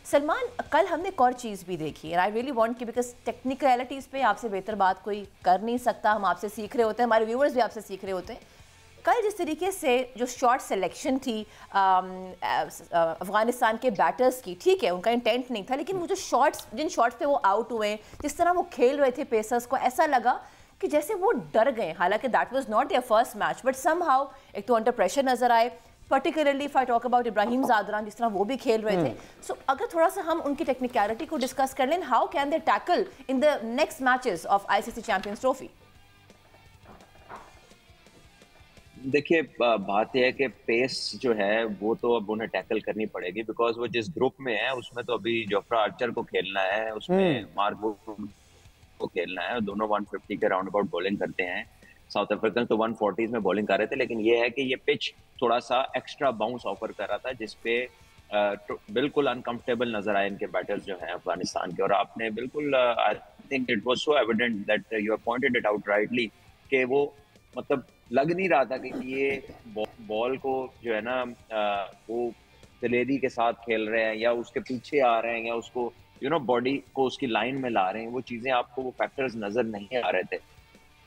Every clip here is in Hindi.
सलमान, कल हमने एक और चीज़ भी देखी एंड आई रियली वांट कि बिकॉज टेक्निकलिटीज़ पे आपसे बेहतर बात कोई कर नहीं सकता, हम आपसे सीख रहे होते हैं, हमारे व्यूअर्स भी आपसे सीख रहे होते हैं। कल जिस तरीके से जो शॉट सिलेक्शन थी अफगानिस्तान के बैटर्स की, ठीक है उनका इंटेंट नहीं था, लेकिन वो जो शॉट्स, जिन शॉट्स पे वो आउट हुए, जिस तरह वो खेल रहे थे पेसर्स को, ऐसा लगा कि जैसे वो डर गए। हालांकि that was not there first match, but somehow एक तो अंडर प्रेशर नजर आए, particularly if I talk about Ibrahim Zadran, जिस तरह वो भी खेल रहे थे। सो अगर थोड़ा सा हम उनकी टेक्निकलिटी को डिस्कस कर लें, how can they tackle in the next matches of ICC champions trophy? देखिए, बात यह है कि पेस जो है वो तो अब उन्हें टैकल करनी पड़ेगी, बिकॉज वो जिस ग्रुप में है उसमें तो अभी जोफ्रा आर्चर को खेलना है, उसमें मार्क वुड को खेलना है। दोनों 150 के राउंड अबाउट बॉलिंग करते हैं। साउथ अफ्रीकन तो 140 में बॉलिंग कर रहे थे, लेकिन ये है कि ये पिच थोड़ा सा एक्स्ट्रा बाउंस ऑफर कर रहा था, जिसपे बिल्कुल अनकंफर्टेबल नजर आए इनके बैटर्स जो हैं अफगानिस्तान के। और आपने बिल्कुल, I think it was so evident that you have pointed it out rightly कि वो मतलब लग नहीं रहा था कि ये बॉल को जो है ना वो दिलेरी के साथ खेल रहे हैं या उसके पीछे आ रहे हैं या उसको बॉडी को उसकी लाइन में ला रहे हैं। वो चीजें आपको, वो फैक्टर्स नजर नहीं आ रहे थे।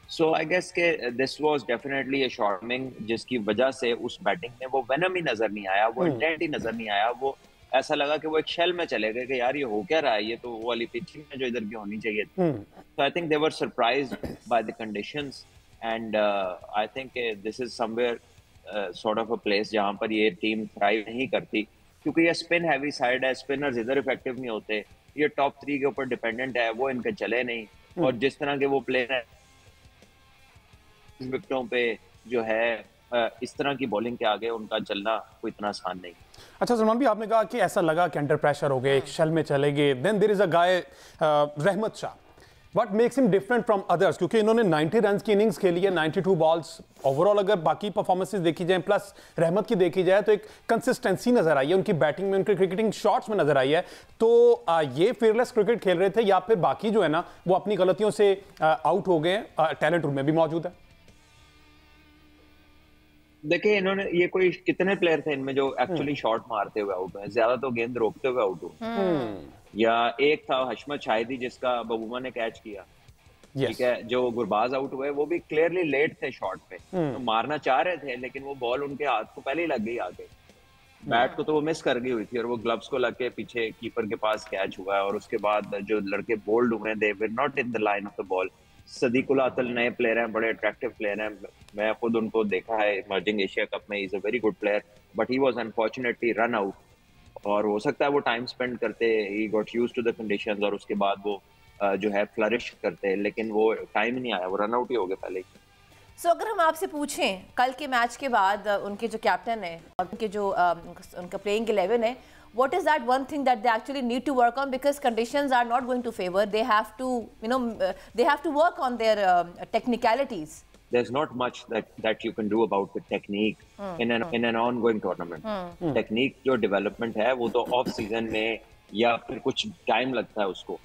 सो आई गेस के दिस वाज डेफिनेटली ए शॉर्टमिंग, जिसकी वजह से उस बैटिंग में वो वेनम ही नजर नहीं आया, वो इंटेंट ही नजर नहीं आया। वो ऐसा लगा कि वो एक शेल में चले गए कि यार ये हो क्या रहा है, ये तो वो वाली पिचिंग में जो इधर की होनी चाहिए थी। So I think they were surprised by the conditions and I think this is somewhere sort of a place जहां पर ये टीम थ्राइव नहीं करती, क्योंकि ये स्पिन हैवी साइड है। स्पिनर्स इधर इफेक्टिव नहीं होते, ये टॉप 3 के ऊपर डिपेंडेंट है, वो इनके चले नहीं। और जिस तरह के वो प्लेयर है विकेटों पे जो है, इस तरह की बॉलिंग के आगे उनका चलना कोई इतना आसान नहीं। अच्छा सलमान भी, आपने कहा कि ऐसा लगा कि अंडर प्रेशर हो गए, एक शेल में चले गए। Then there is a guy Rahmat Shah, what makes him different from others? क्योंकि इन्होंने 90 रन की इनिंग्स खेली है, 92 बॉल्स ओवरऑल। अगर बाकी परफॉर्मेंसेस देखी जाए प्लस रहमत की देखी जाए तो एक कंसिस्टेंसी नजर आई है उनकी बैटिंग में, उनके क्रिकेटिंग शॉट्स में नजर आई है। तो ये फेयरलेस क्रिकेट खेल रहे थे या फिर बाकी जो है ना वो अपनी गलतियों से आउट हो गए, टैलेंट उनमें भी मौजूद है? देखिए, इन्होंने, ये कोई कितने प्लेयर थे इनमें जो एक्चुअली शॉट मारते हुए आउट हुए? ज्यादा तो गेंद रोकते हुए आउट हुए। या एक था हशमत शाहिदी जिसका बबूमा ने कैच किया, ठीक है। जो गुरबाज आउट हुए वो भी क्लियरली लेट थे शॉट पे, तो मारना चाह रहे थे लेकिन वो बॉल उनके हाथ को पहले ही लग गई आगे। बैट को तो वो मिस कर गई हुई थी और वो ग्लव्स को लग के पीछे कीपर के पास कैच हुआ है। और उसके बाद जो लड़के बोल्ड हुए, they were not in the line of the ball. Sediqullah Atal नए प्लेयर हैं, बड़े अट्रैक्टिव प्लेयर हैं, मैं खुद उनको देखा है इमर्जिंग एशिया कप में। Is a very good player, but he was unfortunately run out. और हो सकता है वो टाइम स्पेंड करते, he got used to the conditions और उसके बाद वो जो है फ्लरिश करते, लेकिन वो टाइम ही नहीं आया, वो रन आउट ही हो गए पहले ही। सो अगर हम आपसे पूछें कल के मैच के बाद उनके जो कैप्टन है और उनके जो उनका प्लेइंग 11 है, what is that one thing that they actually need to work on, because conditions are not going to favor, they have to they have to work on their technicalities. There's not much that you can do about the technique in an ongoing tournament. Technique जो डेवलपमेंट है वो तो ऑफ सीजन में या फिर कुछ टाइम लगता है उसको।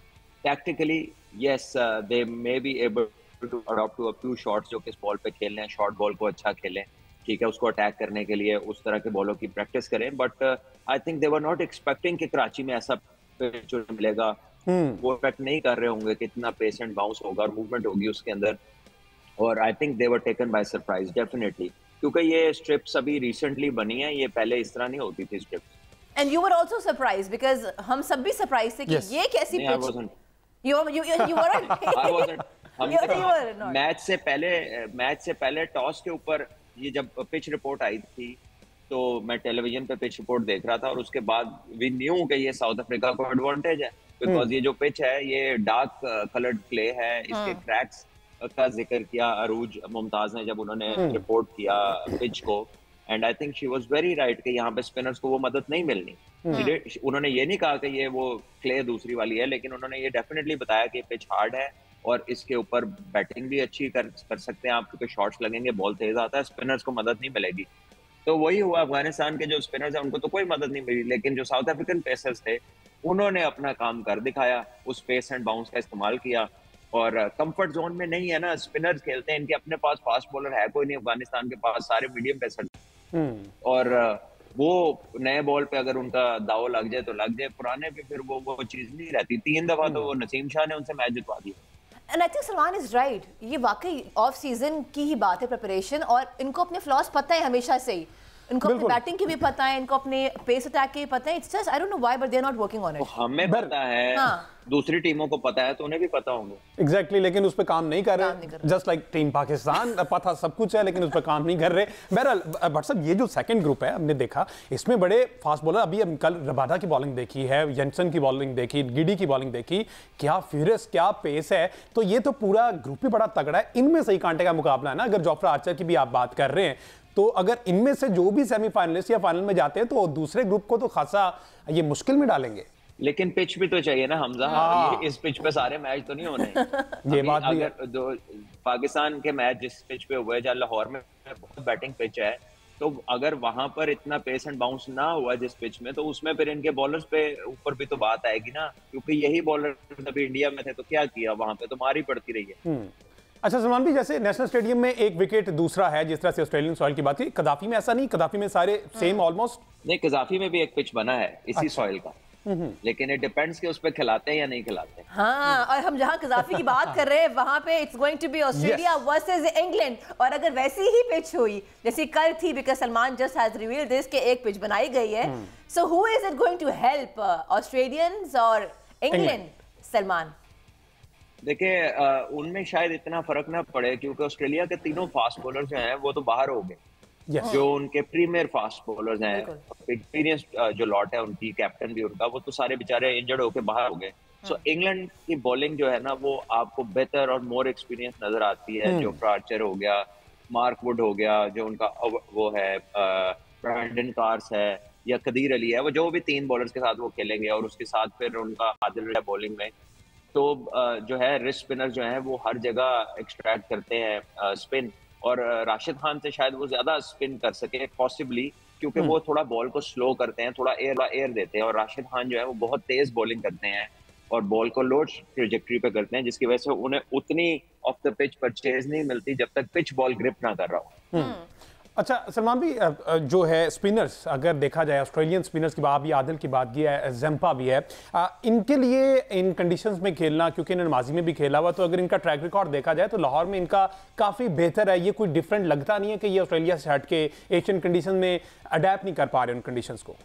Tactically yes, they may be able to adopt to a few shots जो कि इस बॉल पे खेल रहे हैं, शॉर्ट बॉल को अच्छा खेलें, ठीक है, उसको अटैक करने के लिए उस तरह के बॉलों की प्रैक्टिस करें। But I think they were not expecting कि कराची में ऐसा पिच मिलेगा। वो एक्सपेक्ट नहीं कर रहे होंगे कि इतना पेस एंड बाउंस होगा और मूवमेंट होगी उसके अंदर। और आई think they were taken by surprise definitely, क्योंकि ये स्ट्रिप्स अभी रिसेंटली बनी है, ये पहले इस तरह नहीं होती थी strips. And you were also surprised, because हम सब भी सरप्राइज थे कि ये कैसी pitch. You weren't. I wasn't. You were not. Match से पहले टॉस के ऊपर ये जब पिच रिपोर्ट आई थी तो मैं टेलीविजन पे पिच रिपोर्ट देख रहा था और उसके बाद वी न्यू कि ये साउथ अफ्रीका को एडवांटेज है, बिकॉज ये जो पिच है ये डार्क कलर्ड क्ले है। इसके क्रैक्स का जिक्र किया अरूज मुमताज ने जब उन्होंने रिपोर्ट किया पिच को, and I think she was very right कि यहाँ पे स्पिनर्स को वो मदद नहीं मिलनी। उन्होंने ये नहीं कहा कि ये वो क्ले दूसरी वाली है, लेकिन उन्होंने ये डेफिनेटली बताया कि पिच हार्ड है और इसके ऊपर बैटिंग भी अच्छी कर सकते हैं आप, क्योंकि शॉट्स लगेंगे, बॉल तेज आता है, स्पिनर्स को मदद नहीं मिलेगी। तो वही हुआ, अफगानिस्तान के जो स्पिनर्स हैं उनको तो कोई मदद नहीं मिली, लेकिन जो साउथ अफ्रीकन पेसर्स थे उन्होंने अपना काम कर दिखाया, उस पेस एंड बाउंस का इस्तेमाल किया। और कंफर्ट जोन में नहीं है ना, स्पिनर्स खेलते हैं, इनके अपने पास फास्ट बॉलर है कोई नहीं अफगानिस्तान के पास, सारे मीडियम पेसर। और वो नए बॉल पे अगर उनका दाव लग जाए तो लग जाए, पुराने पे फिर वो चीज नहीं रहती। 3 दफा तो वो नसीम शाह ने उनसे मैच जितवा दिया। And I think Salman is right, ये वाकई ऑफ सीजन की ही बात है, प्रिपरेशन, और इनको अपने फ्लॉस पता है हमेशा से ही, इनको अपनी बैटिंग की भी पता है, इनको अपने पेस अटैक की भी पता है। It's just I don't know why but they are not working on it. हमें पता है, हाँ। दूसरी टीमों को पता है तो उन्हें भी पता होंगे। एग्जैक्टली, लेकिन उस पर काम नहीं कर रहे। जस्ट लाइक टीम पाकिस्तान, पता सब कुछ है लेकिन उस पर काम नहीं कर रहे। बहरहाल भट्ट साहब, ये जो सेकंड ग्रुप है हमने देखा, इसमें बड़े फास्ट बॉलर, अभी हम कल रबाडा की बॉलिंग देखी है, जेंसन की बॉलिंग देखी, गिडी की बॉलिंग देखी, क्या फ्यूरियस, क्या पेस है। तो ये तो पूरा ग्रुप ही बड़ा तगड़ा है। इनमें सही कांटे का मुकाबला है ना। अगर जोफ्रा आर्चर की भी आप बात कर रहे हैं तो अगर इनमें से जो भी सेमीफाइनलिस्ट या फाइनल में जाते हैं तो दूसरे ग्रुप को तो खासा ये मुश्किल में डालेंगे। लेकिन पिच भी तो चाहिए ना हमजा। ये इस पिच पे सारे मैच तो नहीं होने। ये बात भी है। अगर दो पाकिस्तान के मैच जिस पिच पे हुए, जहाँ लाहौर में बहुत बैटिंग पिच है, तो अगर वहां पर इतना पेस एंड बाउंस ना हुआ जिस पिच में, तो उसमें फिर इनके बॉलर्स पे ऊपर भी तो बात आएगी ना, क्योंकि यही बॉलर अभी इंडिया में थे तो क्या किया वहां पे, तो मार ही पड़ती रही है। अच्छा सलमान भी, जैसे नेशनल स्टेडियम में एक विकेट दूसरा है, जिस तरह से ऑस्ट्रेलियन सॉइल की बात की, कदाफी में ऐसा नहीं, कदाफी में सारे सेम ऑलमोस्ट। नहीं, कजाफी में भी एक पिच बना है इसी सॉइल का, लेकिन इट डिपेंड्स कि उस पे खिलाते हैं या नहीं खिलाते। हाँ, और हम जहाँ कजाफी की बात कर रहे हैं वहां पे it's going to be Australia versus England, और अगर वैसी ही पिच हुई जैसी कल थी, because Salman just has revealed this कि एक पिच बनाई गई है, so who is it going to help, Australians और इंग्लैंड? सलमान देखिए, उनमें शायद इतना फर्क ना पड़े, क्योंकि ऑस्ट्रेलिया के तीनों फास्ट बॉलर जो हैं वो तो बाहर हो गए। जो उनके प्रीमियर फास्ट बॉलर्स हैं, एक्सपीरियंस जो लॉट है उनकी, कैप्टन भी उनका, वो तो सारे बेचारे इंजर्ड होके बाहर हो गए। सो इंग्लैंड की बॉलिंग जो है ना, वो आपको बेहतर और मोर एक्सपीरियंस नजर आती है। जोफ्रा आर्चर हो गया, मार्क वुड हो गया, जो उनका वो है ब्रैंडन कार्स है, या कदीर अली है, वो जो भी 3 बॉलर्स के साथ वो खेलेंगे, और उसके साथ फिर उनका आदिल है बॉलिंग में। तो जो है रिस्ट स्पिनर जो है वो हर जगह एक्सट्रैक्ट करते हैं स्पिन, और राशिद खान से शायद वो ज्यादा स्पिन कर सके पॉसिबली, क्योंकि वो थोड़ा बॉल को स्लो करते हैं, थोड़ा एयर देते हैं, और राशिद खान जो है वो बहुत तेज बॉलिंग करते हैं और बॉल को लो ट्रेजेक्टरी पे करते हैं, जिसकी वजह से उन्हें उतनी ऑफ द पिच परचेज नहीं मिलती जब तक पिच बॉल ग्रिप ना कर रहा हो। अच्छा सलमान भी, जो है स्पिनर्स, अगर देखा जाए ऑस्ट्रेलियन स्पिनर्स की बात भी, आदिल की बात की है, जंपा भी है, इनके लिए इन कंडीशंस में खेलना, क्योंकि इन्होंने माजी में भी खेला हुआ, तो अगर इनका ट्रैक रिकॉर्ड देखा जाए तो लाहौर में इनका काफ़ी बेहतर है। ये कोई डिफरेंट लगता नहीं है कि ये ऑस्ट्रेलिया से हट के एशियन कंडीशन में अडेप्ट नहीं कर पा रहे उन कंडीशंस को।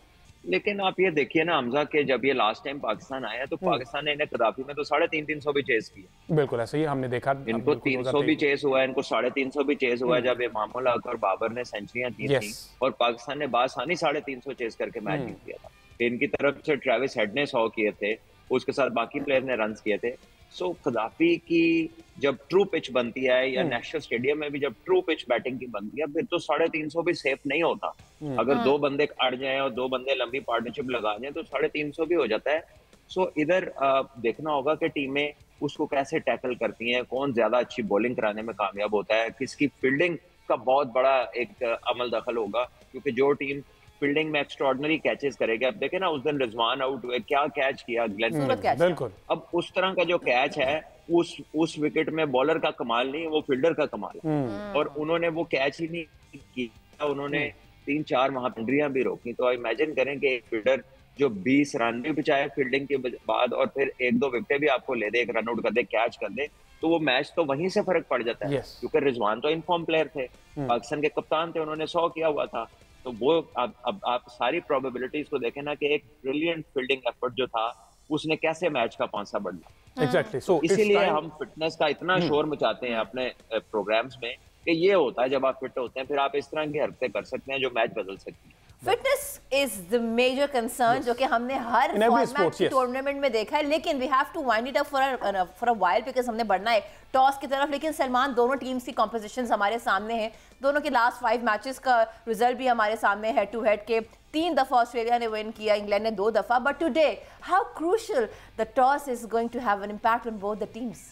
लेकिन आप ये देखिए ना हमजा, के जब ये लास्ट टाइम पाकिस्तान आया तो पाकिस्तान ने इन्हें कदाफी में तो 350 भी चेस किया। बिल्कुल ऐसा ही हमने देखा, इनको 300 भी चेस हुआ है, इनको 350 भी चेस हुआ है, जब इमामुल हक और बाबर ने सेंचुरियां की थी, और पाकिस्तान ने बासानी 350 चेस करके मैच जीत लिया था। इनकी तरफ से ट्रेविस हेड ने 100 किए थे, उसके साथ बाकी प्लेयर ने रन किए थे। सो कदाफी की जब ट्रू पिच बनती है, या नेशनल स्टेडियम में भी जब ट्रू पिच बैटिंग की बनती है, फिर तो 350 भी सेफ नहीं होता। अगर 2 बंदे अड़ जाएं और 2 बंदे लंबी पार्टनरशिप लगा जाएं तो 350 भी हो जाता है। सो इधर देखना होगा कि टीमें उसको कैसे टैकल करती हैं, कौन ज्यादा अच्छी बॉलिंग कराने में कामयाब होता है, किसकी फील्डिंग का बहुत बड़ा एक अमल दखल होगा, क्योंकि जो टीम फील्डिंग में एक्स्ट्राऑर्डिनरी कैचेस करेगा, अब देखे ना उस दिन रिजवान आउट हुए, क्या कैच किया ग्लेन फिलिप्स। बिल्कुल। अब उस तरह का जो कैच है, उस विकेट में बॉलर का कमाल नहीं, वो फील्डर का कमाल है, और उन्होंने वो कैच ही नहीं किया, उन्होंने 3-4 वहां बाउंड्रियां भी रोकी। तो इमेजिन करें कि एक फील्डर जो 20 रन भी बचाए फील्डिंग के बाद, और फिर 1-2 विकेट भी आपको ले दे, एक रन आउट कर दे, कैच कर दे, तो वो मैच तो वहीं से फर्क पड़ जाता है। क्योंकि रिजवान तो इनफॉर्म प्लेयर थे, पाकिस्तान के कप्तान थे, उन्होंने 100 किया हुआ था। तो वो अब आप सारी प्रोबेबिलिटीज को देखें ना, कि एक ब्रिलियंट फील्डिंग एफर्ट जो था उसने कैसे मैच का पांसा बढ़ा। एग्जैक्टली। सो इसीलिए हम फिटनेस का इतना शोर मचाते हैं अपने प्रोग्राम्स में, कि ये होता है जब आप फिट होते हैं फिर आप इस तरह की हरकतें कर सकते हैं जो मैच बदल सकती हैं। Fitness is the major concern, जो कि हमने हर फॉर्मेट टूर्नामेंट में देखा है, लेकिन we have to wind it up for a while, because हमने बढ़ना है टॉस की तरफ। लेकिन सलमान, दोनों टीम्स की कॉम्पोजिशंस हमारे सामने हैं, दोनों के लास्ट 5 मैचेस का रिजल्ट भी हमारे सामने हेड टू हेड के। 3 दफा ऑस्ट्रेलिया ने विन किया, इंग्लैंड ने 2 दफा। But today how crucial the toss is going to have an impact on both the teams?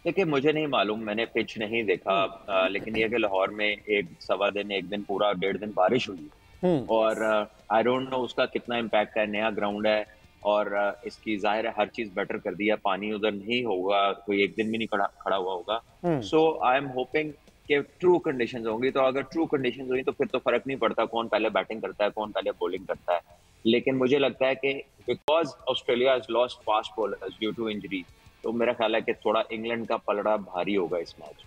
देखिए, मुझे नहीं मालूम, मैंने पिच नहीं देखा, लेकिन ये कि लाहौर में एक दिन पूरा 1.5 दिन बारिश हुई, और आई डोंट नो उसका कितना इम्पैक्ट है। नया ग्राउंड है, और इसकी जाहिर है हर चीज बेटर कर दिया, पानी उधर नहीं होगा, कोई एक दिन भी नहीं खड़ा हुआ होगा। सो आई एम होपिंग कि ट्रू कंडीशंस होंगी, तो अगर ट्रू कंडीशंस हुई तो फिर तो फर्क नहीं पड़ता कौन पहले बैटिंग करता है कौन पहले बॉलिंग करता है। लेकिन मुझे लगता है कि because Australia has lost fast bowlers due to injury, तो मेरा ख्याल है कि थोड़ा इंग्लैंड का पलड़ा भारी होगा इस मैच।